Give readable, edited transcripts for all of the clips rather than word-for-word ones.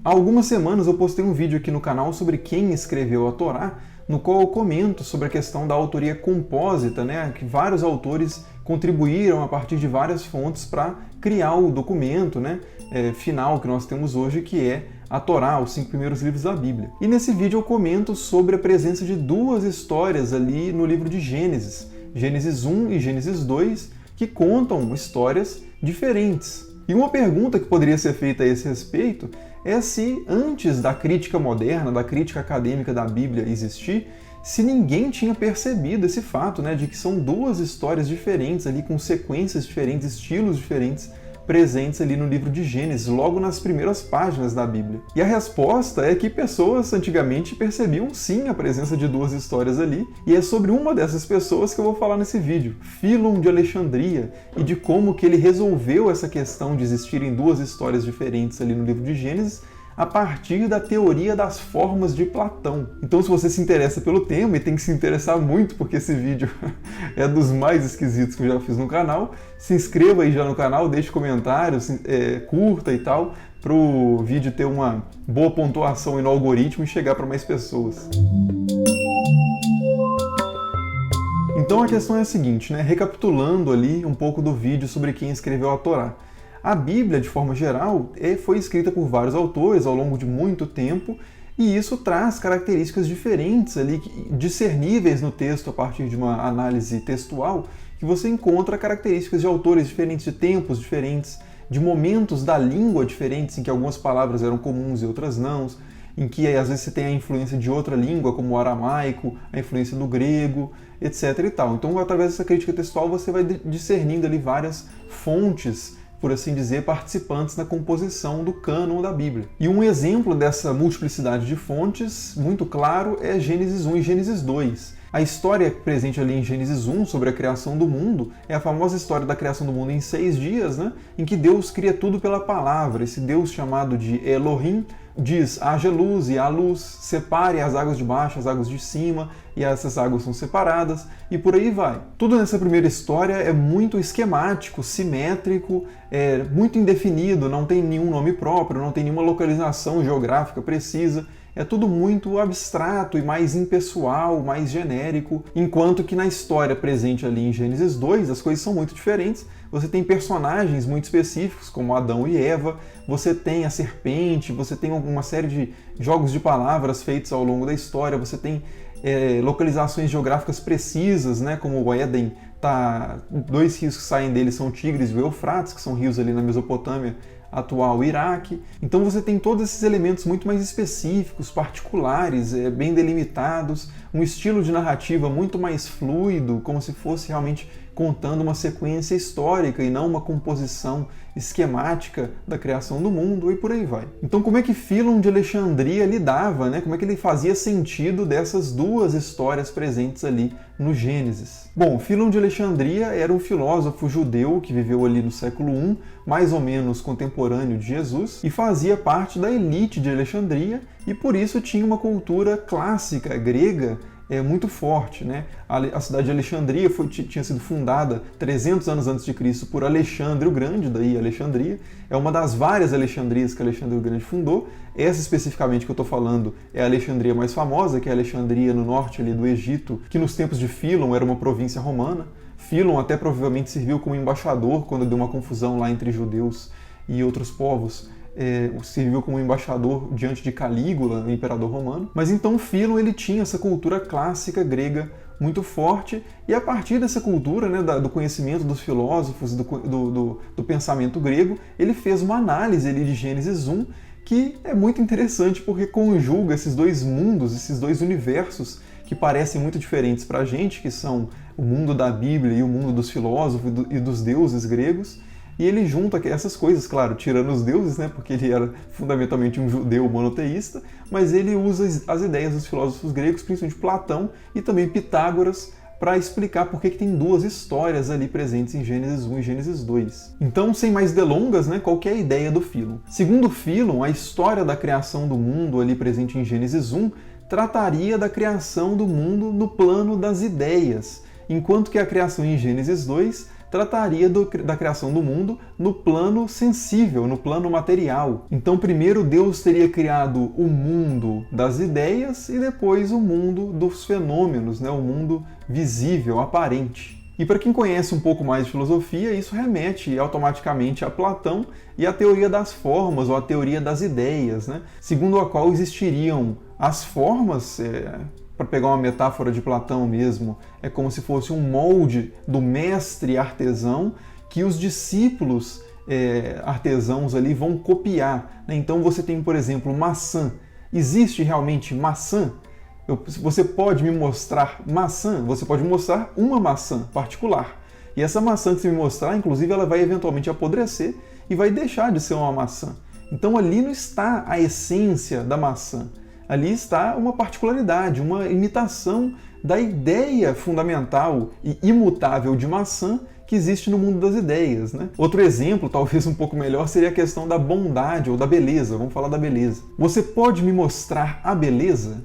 Há algumas semanas eu postei um vídeo aqui no canal sobre quem escreveu a Torá, no qual eu comento sobre a questão da autoria compósita, né, que vários autores contribuíram a partir de várias fontes para criar o documento, né, final que nós temos hoje, que é a Torá, os 5 primeiros livros da Bíblia. E nesse vídeo eu comento sobre a presença de duas histórias ali no livro de Gênesis, Gênesis 1 e Gênesis 2, que contam histórias diferentes. E uma pergunta que poderia ser feita a esse respeito é se, antes da crítica moderna, da crítica acadêmica da Bíblia existir, se ninguém tinha percebido esse fato, né, de que são duas histórias diferentes, ali com sequências diferentes, estilos diferentes, presentes ali no livro de Gênesis, logo nas primeiras páginas da Bíblia. E a resposta é que pessoas antigamente percebiam sim a presença de duas histórias ali, e é sobre uma dessas pessoas que eu vou falar nesse vídeo, Fílon de Alexandria, e de como que ele resolveu essa questão de existirem duas histórias diferentes ali no livro de Gênesis, a partir da teoria das formas de Platão. Então, se você se interessa pelo tema, e tem que se interessar muito, porque esse vídeo é dos mais esquisitos que eu já fiz no canal, se inscreva aí já no canal, deixe comentários, curta e tal, para o vídeo ter uma boa pontuação no algoritmo e chegar para mais pessoas. Então a questão é a seguinte, né? Recapitulando ali um pouco do vídeo sobre quem escreveu a Torá. A Bíblia, de forma geral, foi escrita por vários autores ao longo de muito tempo, e isso traz características diferentes ali, discerníveis no texto a partir de uma análise textual, que você encontra características de autores diferentes, de tempos diferentes, de momentos da língua diferentes, em que algumas palavras eram comuns e outras não, em que às vezes você tem a influência de outra língua, como o aramaico, a influência do grego, etc. e tal. Então, através dessa crítica textual, você vai discernindo ali várias fontes, por assim dizer, participantes na composição do cânon da Bíblia. E um exemplo dessa multiplicidade de fontes, muito claro, é Gênesis 1 e Gênesis 2. A história presente ali em Gênesis 1 sobre a criação do mundo é a famosa história da criação do mundo em 6 dias, né? Em que Deus cria tudo pela palavra. Esse Deus chamado de Elohim diz, haja luz e há luz, separe as águas de baixo, as águas de cima, e essas águas são separadas, e por aí vai. Tudo nessa primeira história é muito esquemático, simétrico, muito indefinido, não tem nenhum nome próprio, não tem nenhuma localização geográfica precisa, é tudo muito abstrato e mais impessoal, mais genérico, enquanto que na história presente ali em Gênesis 2 as coisas são muito diferentes. Você tem personagens muito específicos, como Adão e Eva, você tem a serpente, você tem uma série de jogos de palavras feitos ao longo da história, você tem localizações geográficas precisas, né, como o Éden, dois rios que saem dele são o Tigres e o Eufrates, que são rios ali na Mesopotâmia, atual Iraque. Então você tem todos esses elementos muito mais específicos, particulares, bem delimitados, um estilo de narrativa muito mais fluido, como se fosse realmente contando uma sequência histórica e não uma composição esquemática da criação do mundo, e por aí vai. Então como é que Fílon de Alexandria lidava, né? Como é que ele fazia sentido dessas duas histórias presentes ali no Gênesis? Bom, Fílon de Alexandria era um filósofo judeu que viveu ali no século I, mais ou menos contemporâneo de Jesus, e fazia parte da elite de Alexandria, e por isso tinha uma cultura clássica grega muito forte, né? A cidade de Alexandria tinha sido fundada 300 anos antes de Cristo por Alexandre o Grande, daí Alexandria. É uma das várias Alexandrias que Alexandre o Grande fundou. Essa especificamente que eu estou falando é a Alexandria mais famosa, que é a Alexandria no norte ali do Egito, que nos tempos de Fílon era uma província romana. Fílon até provavelmente serviu como embaixador quando deu uma confusão lá entre judeus e outros povos. Serviu como embaixador diante de Calígula, o imperador romano. Mas então Fílon ele tinha essa cultura clássica grega muito forte, e a partir dessa cultura, né, do conhecimento dos filósofos, do pensamento grego, ele fez uma análise ali de Gênesis 1, que é muito interessante porque conjuga esses dois mundos, esses dois universos que parecem muito diferentes para a gente, que são o mundo da Bíblia e o mundo dos filósofos e dos deuses gregos. E ele junta essas coisas, claro, tirando os deuses, né, porque ele era fundamentalmente um judeu monoteísta, mas ele usa as ideias dos filósofos gregos, principalmente Platão e também Pitágoras, para explicar por que tem duas histórias ali presentes em Gênesis 1 e Gênesis 2. Então, sem mais delongas, né, qual que é a ideia do Fílon? Segundo Fílon, a história da criação do mundo ali presente em Gênesis 1 trataria da criação do mundo no plano das ideias, enquanto que a criação em Gênesis 2 trataria da criação do mundo no plano sensível, no plano material. Então, primeiro Deus teria criado o mundo das ideias e depois o mundo dos fenômenos, né? O mundo visível, aparente. E para quem conhece um pouco mais de filosofia, isso remete automaticamente a Platão e a teoria das formas, ou a teoria das ideias, né? Segundo a qual existiriam as formas, para pegar uma metáfora de Platão mesmo, é como se fosse um molde do mestre artesão que os discípulos artesãos ali vão copiar, né? Então você tem, por exemplo, maçã. Existe realmente maçã? Você pode me mostrar maçã? Você pode mostrar uma maçã particular. E essa maçã que você me mostrar, inclusive, ela vai eventualmente apodrecer e vai deixar de ser uma maçã. Então ali não está a essência da maçã. Ali está uma particularidade, uma imitação da ideia fundamental e imutável de maçã que existe no mundo das ideias, né? Outro exemplo, talvez um pouco melhor, seria a questão da bondade ou da beleza. Vamos falar da beleza. Você pode me mostrar a beleza?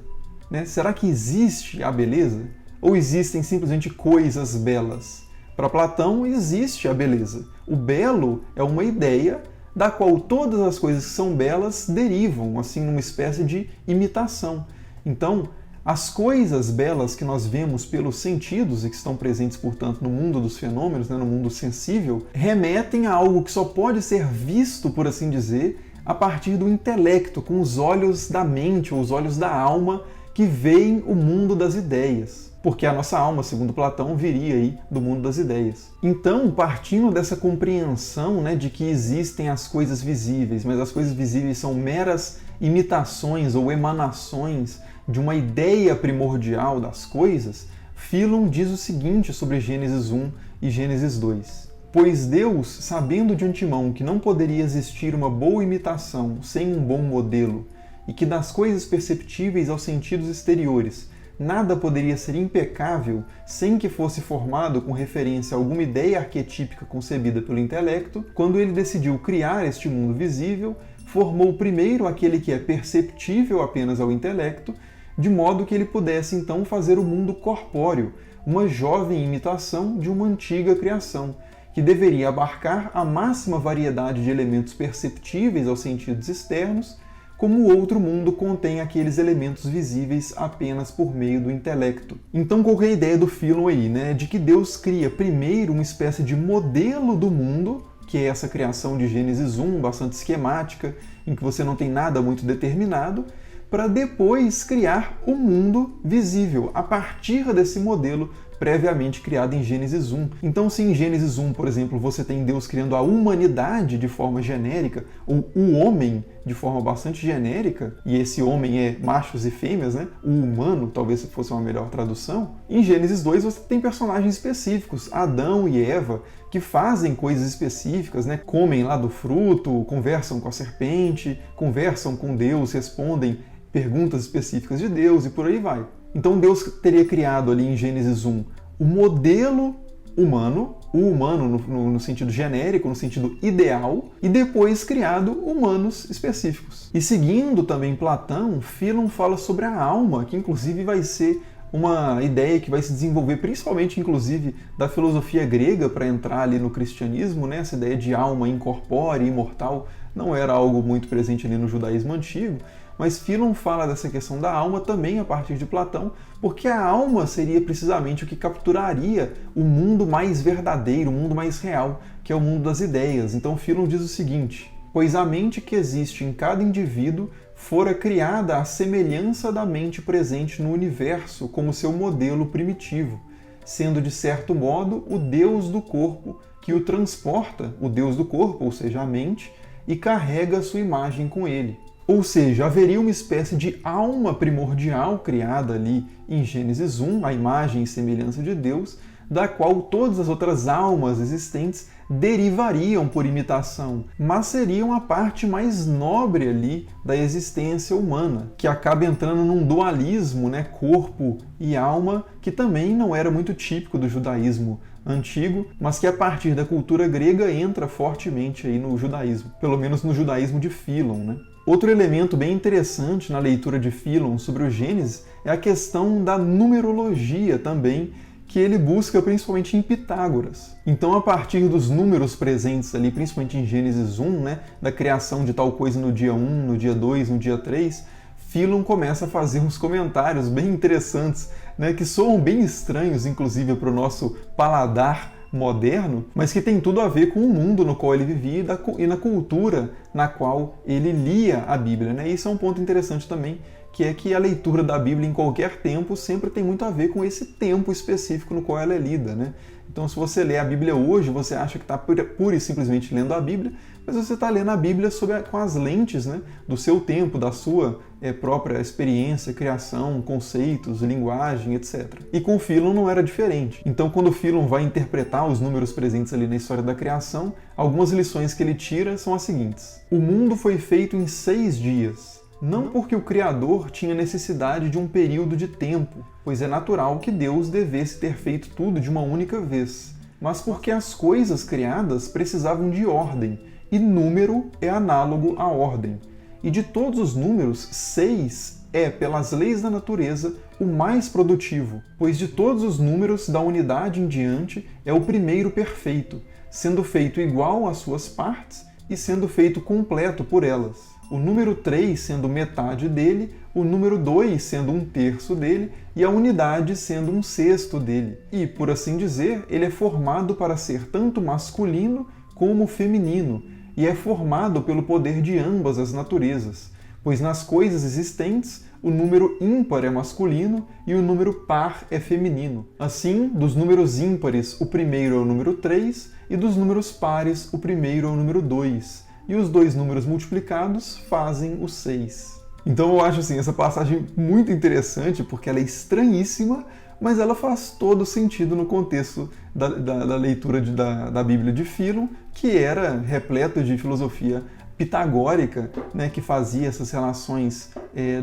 Né? Será que existe a beleza? Ou existem simplesmente coisas belas? Para Platão, existe a beleza. O belo é uma ideia da qual todas as coisas que são belas derivam, assim, numa espécie de imitação. Então, as coisas belas que nós vemos pelos sentidos e que estão presentes, portanto, no mundo dos fenômenos, né, no mundo sensível, remetem a algo que só pode ser visto, por assim dizer, a partir do intelecto, com os olhos da mente ou os olhos da alma que veem o mundo das ideias. Porque a nossa alma, segundo Platão, viria aí do mundo das ideias. Então, partindo dessa compreensão, né, de que existem as coisas visíveis, mas as coisas visíveis são meras imitações ou emanações de uma ideia primordial das coisas, Philon diz o seguinte sobre Gênesis 1 e Gênesis 2. Pois Deus, sabendo de antemão que não poderia existir uma boa imitação sem um bom modelo, e que das coisas perceptíveis aos sentidos exteriores nada poderia ser impecável sem que fosse formado com referência a alguma ideia arquetípica concebida pelo intelecto, quando ele decidiu criar este mundo visível, formou primeiro aquele que é perceptível apenas ao intelecto, de modo que ele pudesse então fazer o mundo corpóreo, uma jovem imitação de uma antiga criação, que deveria abarcar a máxima variedade de elementos perceptíveis aos sentidos externos, como o outro mundo contém aqueles elementos visíveis apenas por meio do intelecto. Então qual que é a ideia do Philon aí, né? De que Deus cria primeiro uma espécie de modelo do mundo, que é essa criação de Gênesis 1, bastante esquemática, em que você não tem nada muito determinado, para depois criar o mundo visível, a partir desse modelo previamente criado em Gênesis 1. Então, se em Gênesis 1, por exemplo, você tem Deus criando a humanidade de forma genérica, ou o homem de forma bastante genérica, e esse homem é machos e fêmeas, né? O humano, talvez fosse uma melhor tradução, em Gênesis 2 você tem personagens específicos, Adão e Eva, que fazem coisas específicas, né? Comem lá do fruto, conversam com a serpente, conversam com Deus, respondem perguntas específicas de Deus e por aí vai. Então Deus teria criado ali em Gênesis 1 o modelo humano, o humano no sentido genérico, no sentido ideal, e depois criado humanos específicos. E seguindo também Platão, Philon fala sobre a alma, que inclusive vai ser uma ideia que vai se desenvolver principalmente, inclusive, da filosofia grega para entrar ali no cristianismo, né? Essa ideia de alma incorpórea, imortal, não era algo muito presente ali no judaísmo antigo, mas Philon fala dessa questão da alma também a partir de Platão, porque a alma seria precisamente o que capturaria o mundo mais verdadeiro, o mundo mais real, que é o mundo das ideias. Então Philon diz o seguinte: pois a mente que existe em cada indivíduo fora criada à semelhança da mente presente no universo como seu modelo primitivo, sendo de certo modo o Deus do corpo que o transporta, o Deus do corpo, ou seja, a mente, e carrega sua imagem com ele. Ou seja, haveria uma espécie de alma primordial criada ali em Gênesis 1, a imagem e semelhança de Deus, da qual todas as outras almas existentes derivariam por imitação, mas seriam a parte mais nobre ali da existência humana, que acaba entrando num dualismo, né, corpo e alma, que também não era muito típico do judaísmo antigo, mas que a partir da cultura grega entra fortemente aí no judaísmo, pelo menos no judaísmo de Philon, né? Outro elemento bem interessante na leitura de Philon sobre o Gênesis é a questão da numerologia também, que ele busca principalmente em Pitágoras. Então, a partir dos números presentes ali, principalmente em Gênesis 1, né, da criação de tal coisa no dia 1, no dia 2, no dia 3, Philon começa a fazer uns comentários bem interessantes, né, que soam bem estranhos, inclusive, para o nosso paladar moderno, mas que tem tudo a ver com o mundo no qual ele vivia e na cultura na qual ele lia a Bíblia, né? Isso é um ponto interessante também, que é que a leitura da Bíblia em qualquer tempo sempre tem muito a ver com esse tempo específico no qual ela é lida, né? Então, se você lê a Bíblia hoje, você acha que está pura e simplesmente lendo a Bíblia, mas você está lendo a Bíblia com as lentes, né, do seu tempo, da sua própria experiência, criação, conceitos, linguagem, etc. E com Philon não era diferente. Então, quando Philon vai interpretar os números presentes ali na história da criação, algumas lições que ele tira são as seguintes. O mundo foi feito em 6 dias. Não porque o Criador tinha necessidade de um período de tempo, pois é natural que Deus devesse ter feito tudo de uma única vez, mas porque as coisas criadas precisavam de ordem, e número é análogo à ordem. E de todos os números, 6 é, pelas leis da natureza, o mais produtivo, pois de todos os números da unidade em diante é o primeiro perfeito, sendo feito igual às suas partes e sendo feito completo por elas. O número 3 sendo metade dele, o número 2 sendo 1/3 dele e a unidade sendo 1/6 dele. E, por assim dizer, ele é formado para ser tanto masculino como feminino, e é formado pelo poder de ambas as naturezas, pois nas coisas existentes o número ímpar é masculino e o número par é feminino. Assim, dos números ímpares, o primeiro é o número 3 e dos números pares, o primeiro é o número 2. E os dois números multiplicados fazem o 6. Então eu acho assim, essa passagem muito interessante, porque ela é estranhíssima, mas ela faz todo sentido no contexto da leitura da Bíblia de Philon, que era repleto de filosofia pitagórica, né, que fazia essas relações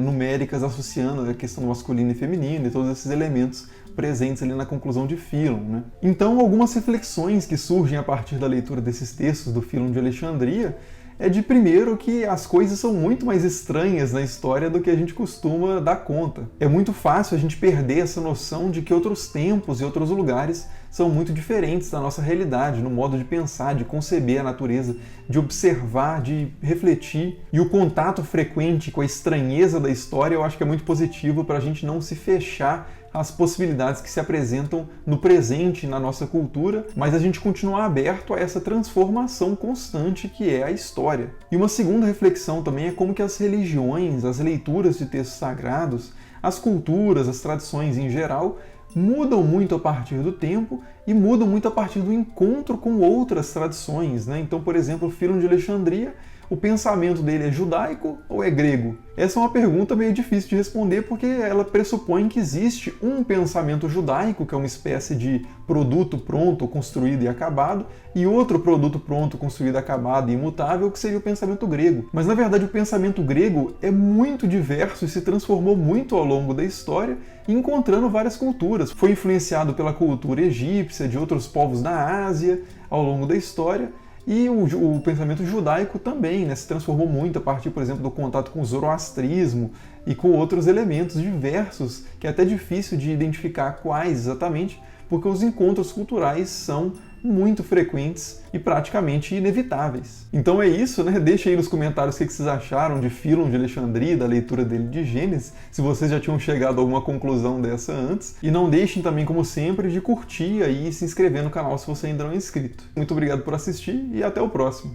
numéricas associando a questão masculina e feminina e todos esses elementos presentes ali na conclusão de Philon, né? Então, algumas reflexões que surgem a partir da leitura desses textos do Philon de Alexandria é de, primeiro, que as coisas são muito mais estranhas na história do que a gente costuma dar conta. É muito fácil a gente perder essa noção de que outros tempos e outros lugares são muito diferentes da nossa realidade, no modo de pensar, de conceber a natureza, de observar, de refletir. E o contato frequente com a estranheza da história eu acho que é muito positivo para a gente não se fechar às possibilidades que se apresentam no presente na nossa cultura, mas a gente continuar aberto a essa transformação constante que é a história. E uma segunda reflexão também é como que as religiões, as leituras de textos sagrados, as culturas, as tradições em geral, mudam muito a partir do tempo e mudam muito a partir do encontro com outras tradições, né? Então, por exemplo, o Philon de Alexandria, o pensamento dele é judaico ou é grego? Essa é uma pergunta meio difícil de responder porque ela pressupõe que existe um pensamento judaico, que é uma espécie de produto pronto, construído e acabado, e outro produto pronto, construído, acabado e imutável, que seria o pensamento grego. Mas, na verdade, o pensamento grego é muito diverso e se transformou muito ao longo da história, encontrando várias culturas. Foi influenciado pela cultura egípcia, de outros povos da Ásia, ao longo da história. E o pensamento judaico também, né, se transformou muito a partir, por exemplo, do contato com o zoroastrismo e com outros elementos diversos, que é até difícil de identificar quais exatamente, porque os encontros culturais são muito frequentes e praticamente inevitáveis. Então é isso, né? Deixa aí nos comentários o que vocês acharam de Philon de Alexandria, da leitura dele de Gênesis, se vocês já tinham chegado a alguma conclusão dessa antes. E não deixem também, como sempre, de curtir aí e se inscrever no canal se você ainda não é inscrito. Muito obrigado por assistir e até o próximo.